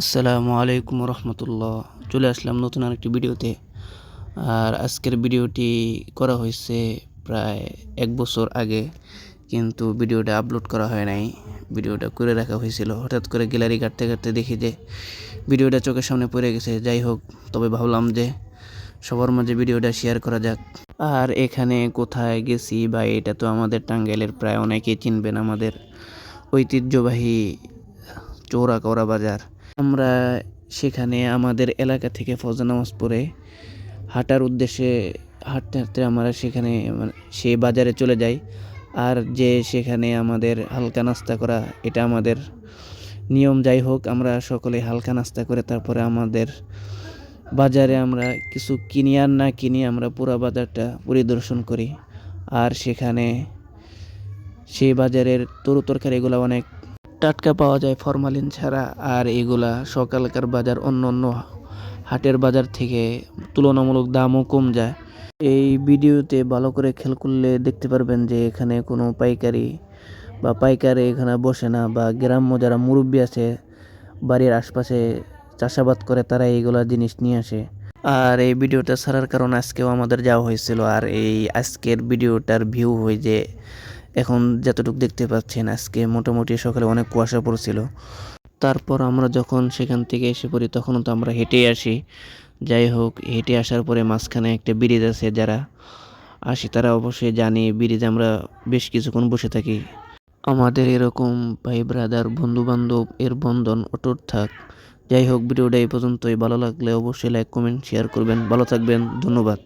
আসসালামু আলাইকুম রহমতুল্লাহ। চলে আসলাম নতুন আরেকটি ভিডিওতে। আর আজকের ভিডিওটি করা হয়েছে প্রায় 1 বছর আগে, কিন্তু ভিডিওটা আপলোড করা হয় নাই। ভিডিওটা করে রাখা হয়েছিল, হঠাৎ করে গ্যালারি কাটতে কাটতে দেখি যে ভিডিওটা চোখের সামনে পড়ে গেছে। যাই হোক, তবে ভাবলাম যে সবার মাঝে ভিডিওটা শেয়ার করা যাক। আর এখানে কোথায় গেছি বা এটা তো আমাদের টাঙ্গাইলের প্রায় অনেকেই চিনবেন, আমাদের ঐতিহ্যবাহী চৌরাকৌরা বাজার। আমরা সেখানে আমাদের এলাকা থেকে ফজর নামাজ পড়ে হাঁটার উদ্দেশ্যে হাঁটতে হাঁটতে আমরা সেখানে সেই বাজারে চলে যাই। আর যে সেখানে আমাদের হালকা নাস্তা করা, এটা আমাদের নিয়ম। যাই হোক, আমরা সকলে হালকা নাস্তা করে তারপরে আমাদের বাজারে আমরা কিছু কিনি আর না কিনি, আমরা পুরো বাজারটা পরিদর্শন করি। আর সেখানে সেই বাজারের তরকারিগুলো অনেক টাটকা পাওয়া যায়, ফরমালিন ছাড়া। আর এগুলা সকালকার বাজার অন্য অন্য হাটের বাজার থেকে তুলনামূলক দামও কম যায়। এই ভিডিওতে ভালো করে খেয়াল করলে দেখতে পারবেন যে এখানে কোনো পাইকারি এখানে বসে না, বা গ্রাম্য যারা মুরব্বী আছে বাড়ির আশপাশে চাষাবাদ করে, তারা এইগুলা জিনিস নিয়ে আসে। আর এই ভিডিওটা ছাড়ার কারণ আজকেও আমাদের যাওয়া হয়েছিল। আর এই আজকের ভিডিওটার ভিউ হয় যে এখন যতটুকু দেখতে পাচ্ছেন, আজকে মোটামুটি সকালে অনেক কুয়াশা পড়ছিল। তারপর আমরা যখন সেখান থেকে এসে পড়ি তখনও তো আমরা হেঁটেই আসি। যাই হোক, হেঁটে আসার পরে মাঝখানে একটা ব্রিজ আছে, যারা আসি তারা অবশ্যই জানি ব্রিজে আমরা বেশ কিছুক্ষণ বসে থাকি। আমাদের এরকম ভাই ব্রাদার বন্ধু বান্ধব এর বন্ধন অটুট থাক। যাই হোক, ভিডিওটা এই পর্যন্তই। ভালো লাগলে অবশ্যই লাইক কমেন্ট শেয়ার করবেন। ভালো থাকবেন, ধন্যবাদ।